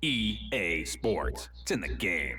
EA Sports. It's in the game.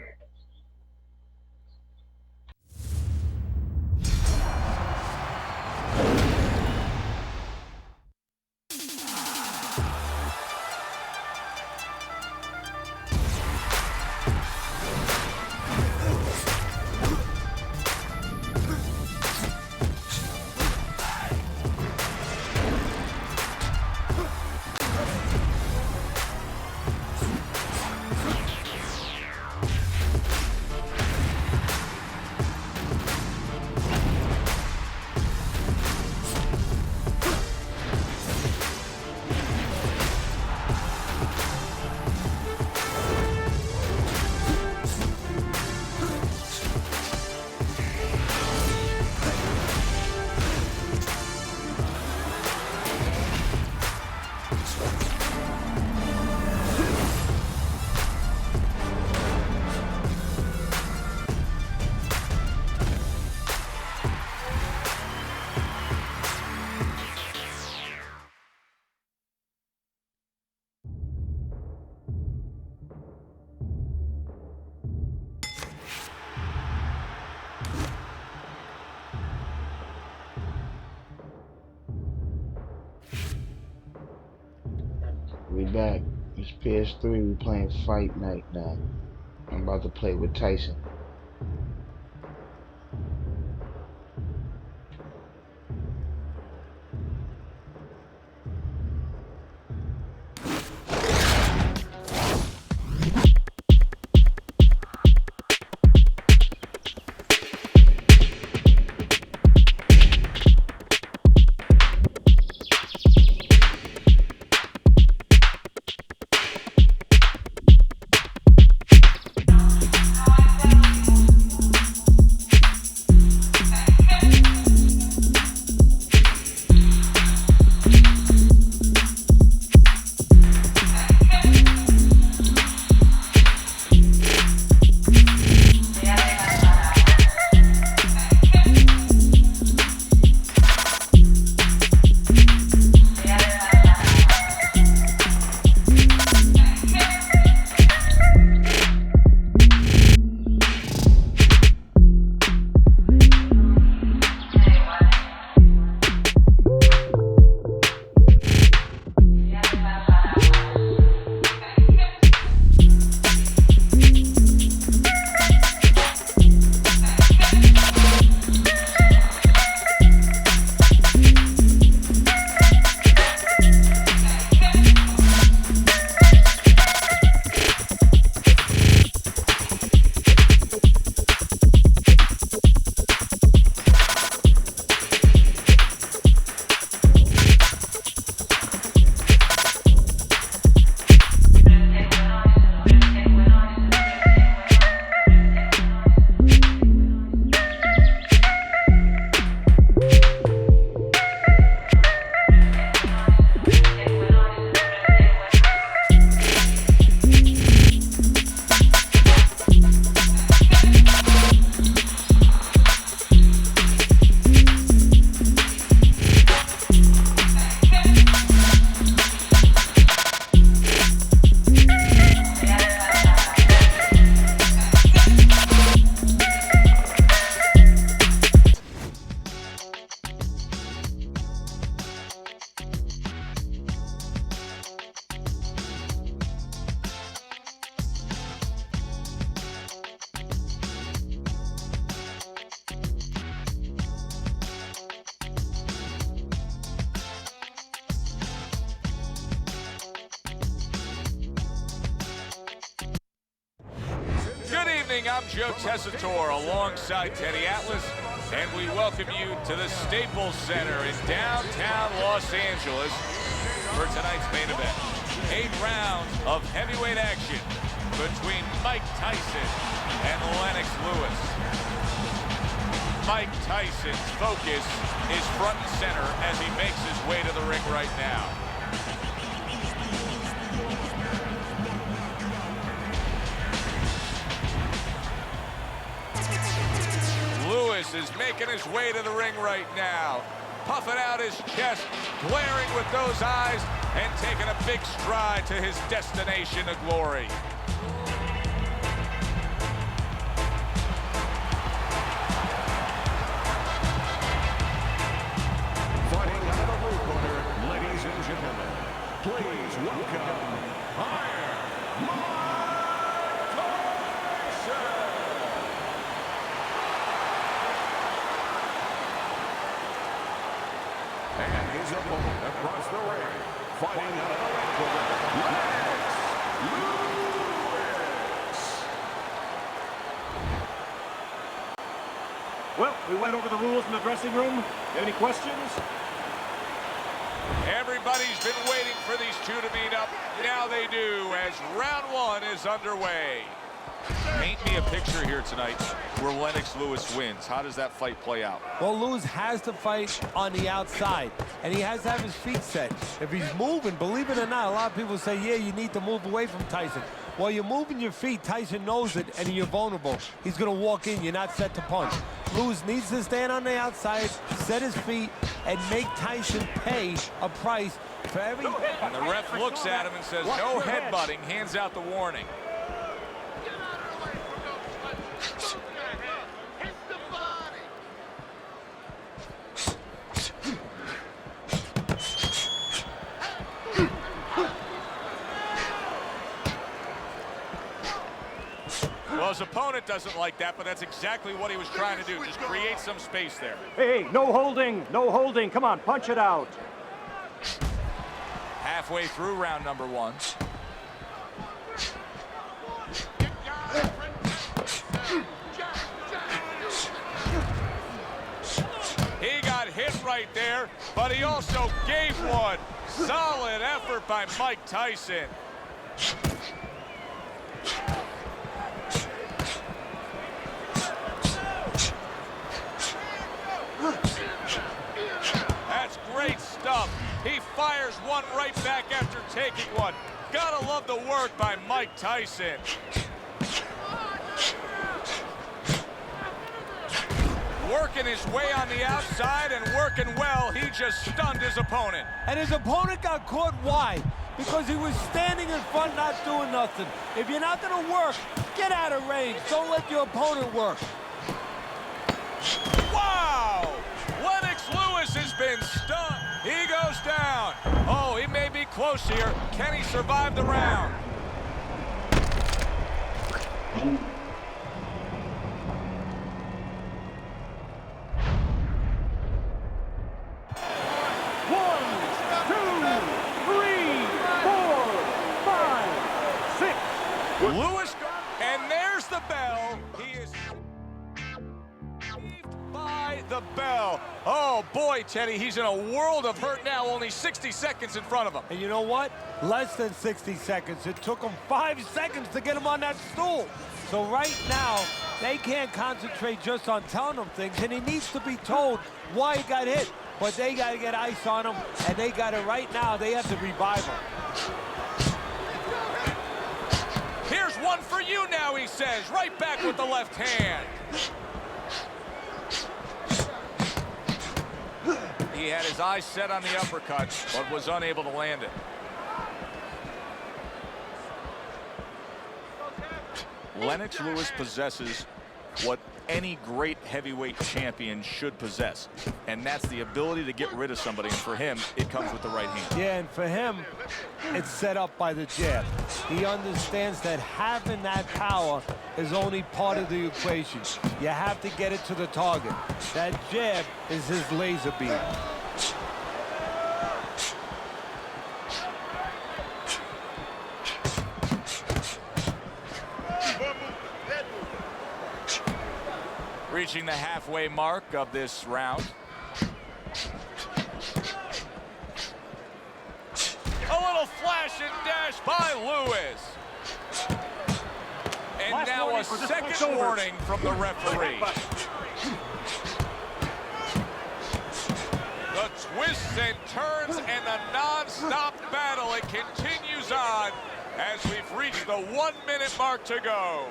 We back. It's ps3. We playing Fight Night now. I'm about to play with Tyson. Gaming, I'm Joe Tessitore alongside Teddy Atlas, and we welcome you to the Staples Center in downtown Los Angeles for tonight's main event. 8 rounds of heavyweight action between Mike Tyson and Lennox Lewis. Mike Tyson's focus is front and center as he makes his way to the ring right now. Lewis is making his way to the ring right now, puffing out his chest, glaring with those eyes, and taking a big stride to his destination of glory. Fighting out of the blue corner, ladies and gentlemen, please welcome Iron Mike Tyson. And his opponent across the ring, fighting out of the red corner, Lennox Lewis. Well, we went over the rules in the dressing room. Have any questions? Everybody's been waiting for these two to meet up. Now they do, as round 1 is underway. Paint me a picture here tonight where Lennox Lewis wins. How does that fight play out? Well, Lewis has to fight on the outside, and he has to have his feet set. If he's moving, believe it or not, a lot of people say, yeah, you need to move away from Tyson. While you're moving your feet, Tyson knows it, and you're vulnerable. He's going to walk in. You're not set to punch. Lewis needs to stand on the outside, set his feet, and make Tyson pay a price for every... And the ref looks at him and says, no headbutting, hands out the warning. Well, his opponent doesn't like that, but that's exactly what he was trying to do, just create some space there. Hey, no holding, no holding. Come on, punch it out. Halfway through round number 1. He got hit right there, but he also gave one. Solid effort by Mike Tyson. That's great stuff. He fires one right back after taking one. Gotta love the work by Mike Tyson. Working his way on the outside and working well. He just stunned his opponent. And his opponent got caught wide because he was standing in front not doing nothing. If you're not going to work, get out of range. Don't let your opponent work. Wow! Lennox Lewis has been stunned. He goes down. Oh, he may be close here. Can he survive the round? Lewis, and there's the bell. He is by the bell. Oh boy, Teddy, he's in a world of hurt now. Only 60 seconds in front of him. And you know what? Less than 60 seconds. It took him 5 seconds to get him on that stool. So right now, they can't concentrate just on telling him things, and he needs to be told why he got hit. But they got to get ice on him, and they got it right now. They have to revive him. Here's one for you now, he says, right back with the left hand. He had his eyes set on the uppercut, but was unable to land it. Lennox Lewis possesses what any great heavyweight champion should possess, and that's the ability to get rid of somebody. And for him, it comes with the right hand. Yeah, and for him, it's set up by the jab. He understands that having that power is only part of the equation. You have to get it to the target. That jab is his laser beam. reaching the halfway mark of this round. A little flash and dash by Lewis. And Last now a warning for this second fight's over. warning from the referee. The twists and turns and the non-stop battle, it continues on as we've reached the 1 minute mark to go.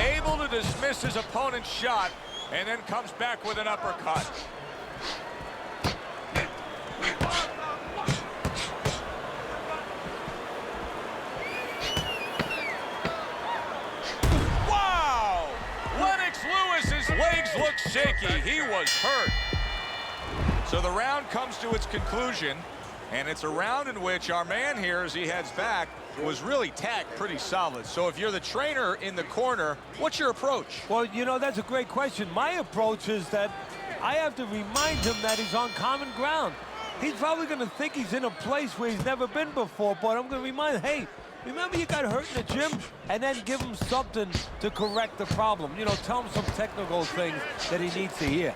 Able to dismiss his opponent's shot and then comes back with an uppercut. Wow! Lennox Lewis's legs look shaky. He was hurt. So the round comes to its conclusion, and it's a round in which our man here, as he heads back, was really tagged pretty solid. So if you're the trainer in the corner, what's your approach? Well, you know, that's a great question. My approach is that I have to remind him that he's on common ground. He's probably going to think he's in a place where he's never been before, but I'm going to remind him, hey, remember you got hurt in the gym? And then give him something to correct the problem. You know, tell him some technical things that he needs to hear.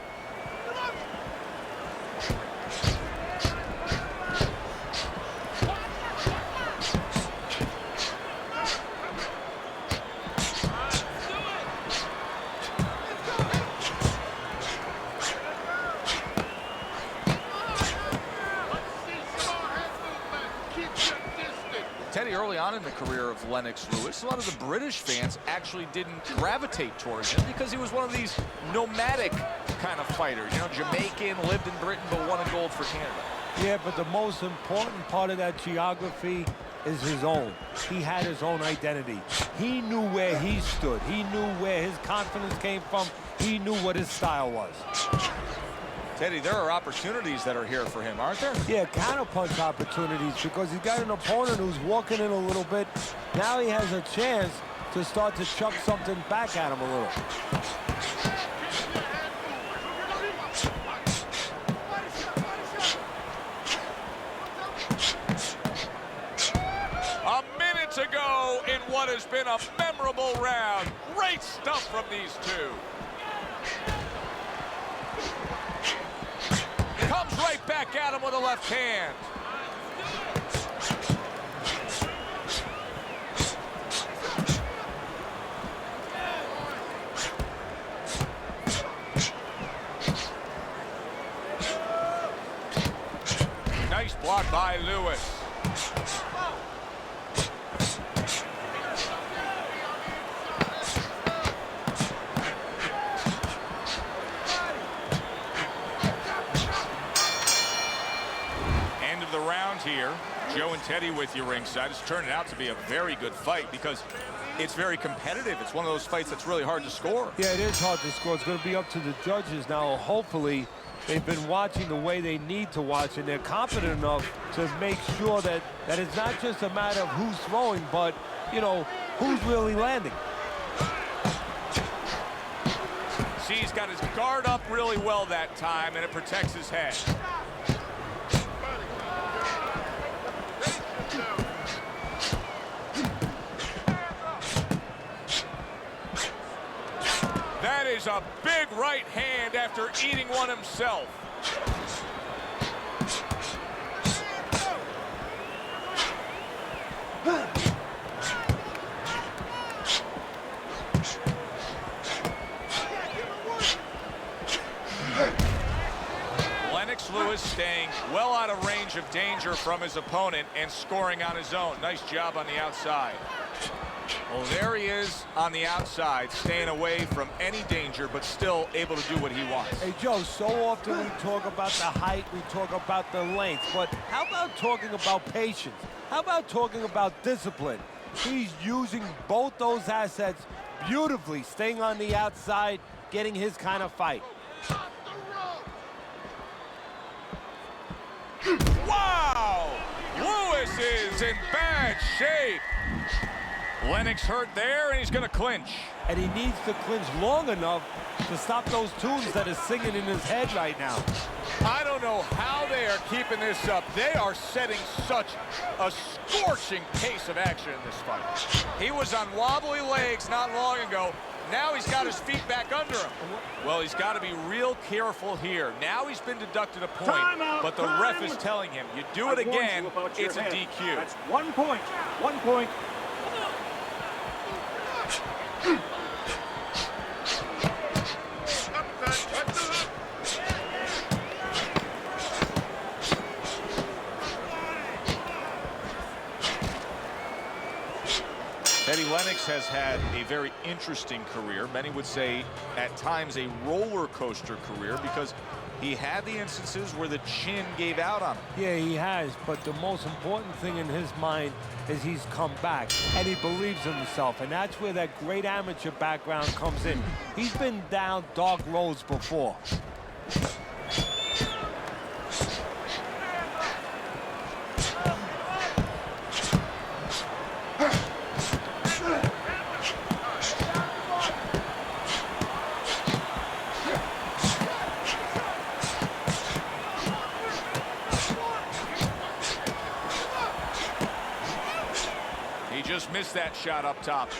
Teddy, early on in the career of Lennox Lewis, a lot of the British fans actually didn't gravitate towards him because he was one of these nomadic kind of fighters. You know, Jamaican, lived in Britain, but won a gold for Canada. Yeah, but the most important part of that geography is his own. He had his own identity. He knew where he stood. He knew where his confidence came from. He knew what his style was. Teddy, there are opportunities that are here for him, aren't there? Yeah, counterpunch opportunities because he's got an opponent who's walking in a little bit. Now he has a chance to start to chuck something back at him a little. A minute to go in what has been a memorable round. Great stuff from these two. Comes right back at him with a left hand. Nice block by Lewis. End of the round here. Joe and Teddy with you ringside. It's turning out to be a very good fight because it's very competitive. It's one of those fights that's really hard to score. Yeah, it is hard to score. It's going to be up to the judges now. Hopefully, they've been watching the way they need to watch, and they're confident enough to make sure that it's not just a matter of who's throwing, but, you know, who's really landing. See, he's got his guard up really well that time, and it protects his head. That is a big right hand after eating one himself. Lennox Lewis staying well out of range of danger from his opponent and scoring on his own. Nice job on the outside. Well, there he is on the outside, staying away from any danger, but still able to do what he wants. Hey, Joe, so often we talk about the height, we talk about the length, but how about talking about patience? How about talking about discipline? He's using both those assets beautifully, staying on the outside, getting his kind of fight. Wow! Lewis is in bad shape. Lennox hurt there, and he's going to clinch. And he needs to clinch long enough to stop those tunes that are singing in his head right now. I don't know how they are keeping this up. They are setting such a scorching pace of action in this fight. He was on wobbly legs not long ago. Now he's got his feet back under him. Well, he's got to be real careful here. Now he's been deducted a point, but the ref is telling him, you do it again, it's a DQ. That's 1 point. 1 point. Eddie Lennox has had a very interesting career. Many would say at times a roller coaster career because he had the instances where the chin gave out on him. Yeah, he has, but the most important thing in his mind is he's come back and he believes in himself, and that's where that great amateur background comes in. He's been down dark roads before. Just missed that shot up top.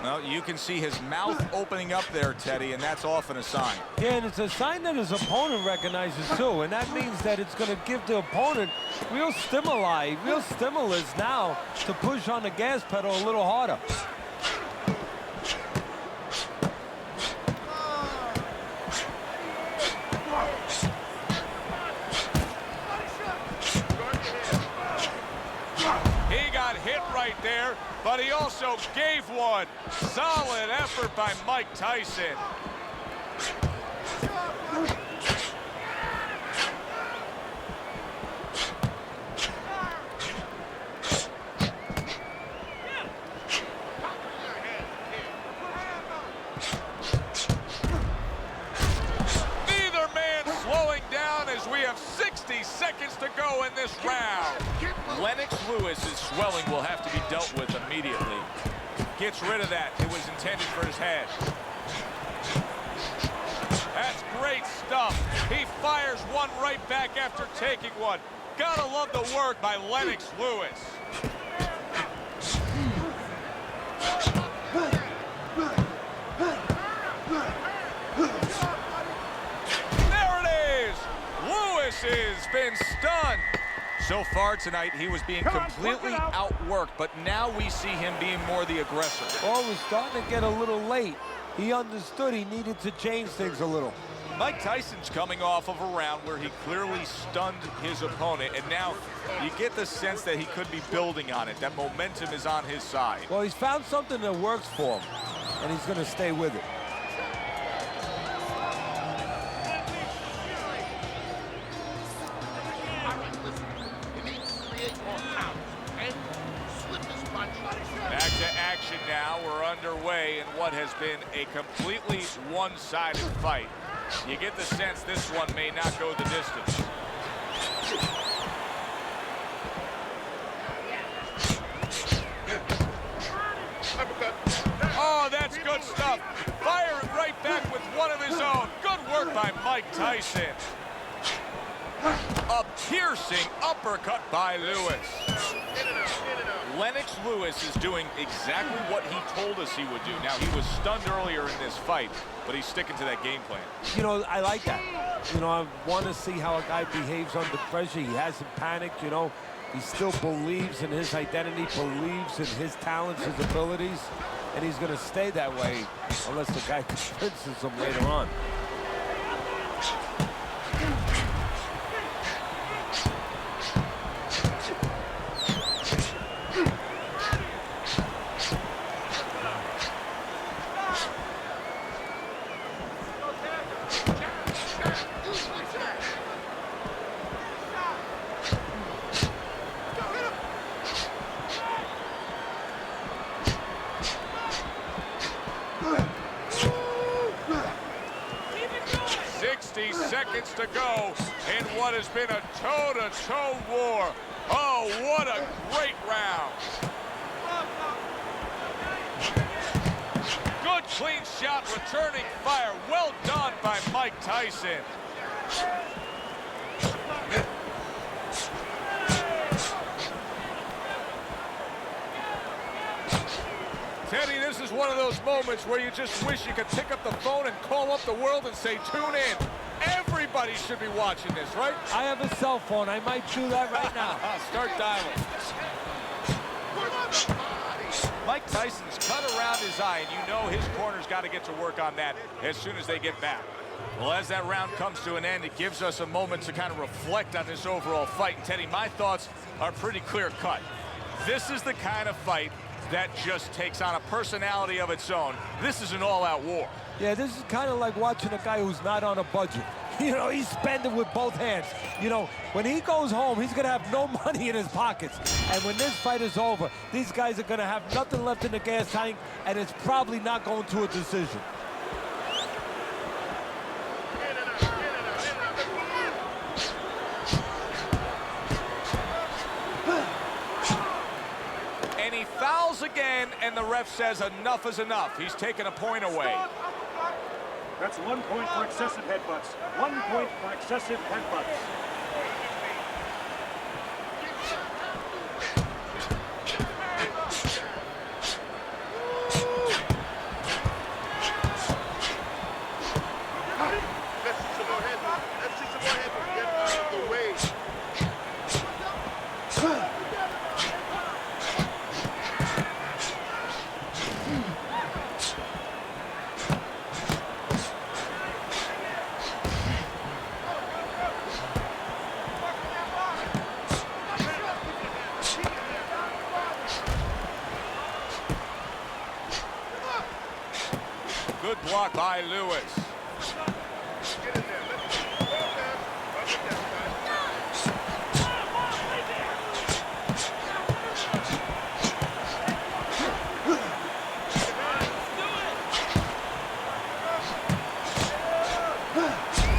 Well, you can see his mouth opening up there, Teddy, and that's often a sign. Yeah, and it's a sign that his opponent recognizes too, and that means that it's going to give the opponent real stimulus now to push on the gas pedal a little harder. There, but he also gave one. Solid effort by Mike Tyson. Neither man slowing down as we have 60 seconds to go in this round. Lennox Lewis's swelling will have to be dealt with immediately. Gets rid of that. It was intended for his head. That's great stuff. He fires one right back after taking one. Gotta love the work by Lennox Lewis. There it is. Lewis has been stunned. So far tonight, he was being completely outworked, but now we see him being more the aggressor. Oh, it was starting to get a little late. He understood he needed to change things a little. Mike Tyson's coming off of a round where he clearly stunned his opponent, and now you get the sense that he could be building on it. That momentum is on his side. Well, he's found something that works for him, and he's going to stay with it. Back to action now. We're underway in what has been a completely one-sided fight. You get the sense this one may not go the distance. Oh, that's good stuff. Firing right back with one of his own. Good work by Mike Tyson. A piercing uppercut by Lewis. Lennox Lewis is doing exactly what he told us he would do. Now, he was stunned earlier in this fight, but he's sticking to that game plan. You know, I like that. You know, I want to see how a guy behaves under pressure. He hasn't panicked, you know. He still believes in his identity, believes in his talents, his abilities, and he's going to stay that way unless the guy convinces him later on. Seconds to go in what has been a toe-to-toe war. Oh, what a great round. Good clean shot, returning fire. Well done by Mike Tyson. Teddy, this is one of those moments where you just wish you could pick up the phone and call up the world and say, tune in. Everybody should be watching this, right? I have a cell phone. I might do that right now. Start dialing. Mike Tyson's cut around his eye, and you know his corner's got to get to work on that as soon as they get back. Well, as that round comes to an end, it gives us a moment to kind of reflect on this overall fight. And Teddy, my thoughts are pretty clear-cut. This is the kind of fight that just takes on a personality of its own. This is an all-out war. Yeah, this is kind of like watching a guy who's not on a budget. You know, he's spending with both hands. You know, when he goes home, he's going to have no money in his pockets. And when this fight is over, these guys are going to have nothing left in the gas tank, and it's probably not going to a decision. And he fouls again, and the ref says enough is enough. He's taken a point away. That's 1 point for excessive headbutts. 1 point for excessive headbutts. Good block by Lewis.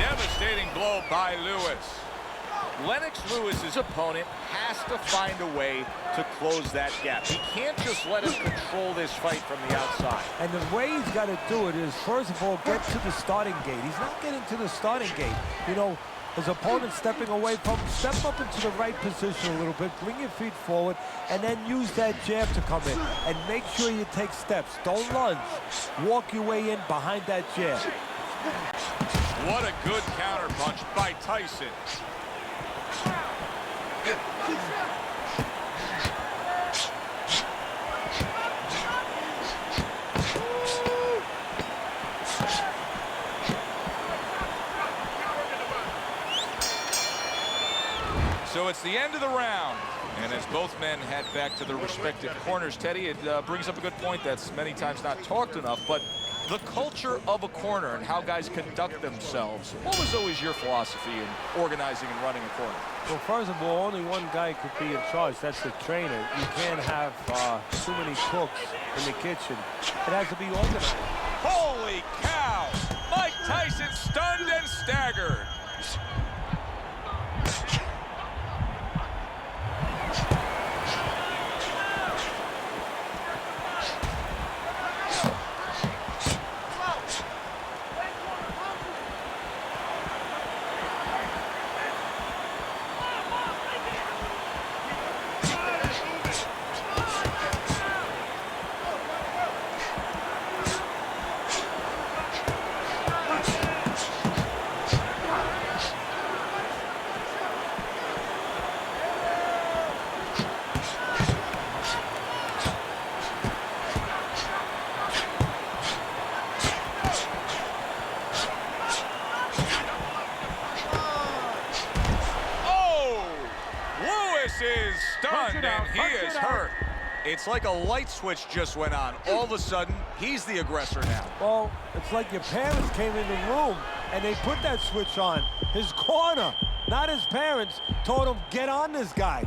Devastating blow by Lewis. Lennox Lewis's opponent has to find a way to close that gap. He can't just let him control this fight from the outside. And the way he's got to do it is, first of all, get to the starting gate. He's not getting to the starting gate. You know, his opponent stepping away from him, step up into the right position a little bit, bring your feet forward, and then use that jab to come in. And make sure you take steps. Don't lunge. Walk your way in behind that jab. What a good counter punch by Tyson. So it's the end of the round, and as both men head back to their respective corners, Teddy, it brings up a good point that's many times not talked enough, but the culture of a corner and how guys conduct themselves. What was always your philosophy in organizing and running a corner? Well, first of all, only one guy could be in charge. That's the trainer. You can't have too many cooks in the kitchen. It has to be organized. Holy cow! Mike Tyson stunned and staggered. Is stunned and he is hurt. It's like a light switch just went on. All of a sudden, he's the aggressor now. Well, it's like your parents came in the room and they put that switch on. His corner, not his parents, told him, get on this guy.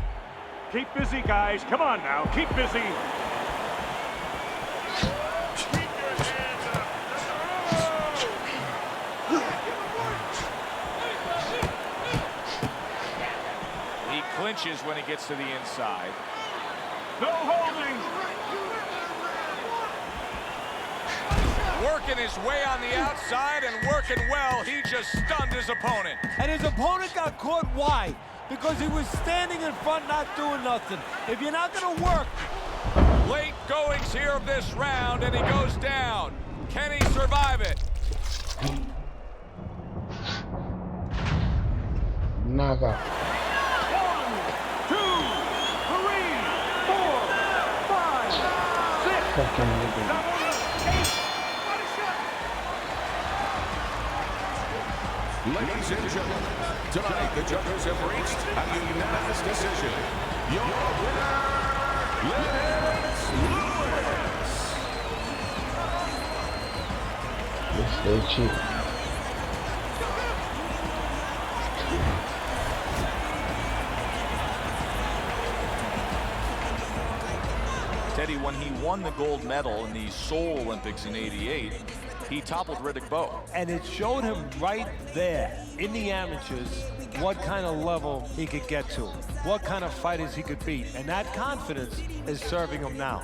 Keep busy, guys. Come on now. Keep busy. Clinches when he gets to the inside. No holding. working his way on the outside and working well. He just stunned his opponent. And his opponent got caught wide because he was standing in front not doing nothing. If you're not going to work. Late goings here of this round, and he goes down. Can he survive it? Knockout. 1, 2, 3, 4, 5, 6, Fucking nigga. 7, 8. Body shot. Ladies and gentlemen, tonight the judges have reached a unanimous decision. Your winner, Lennox. They cheat. Teddy, when he won the gold medal in the Seoul Olympics in '88, he toppled Riddick Bowe. And it showed him right there in the amateurs what kind of level he could get to, what kind of fighters he could beat. And that confidence is serving him now.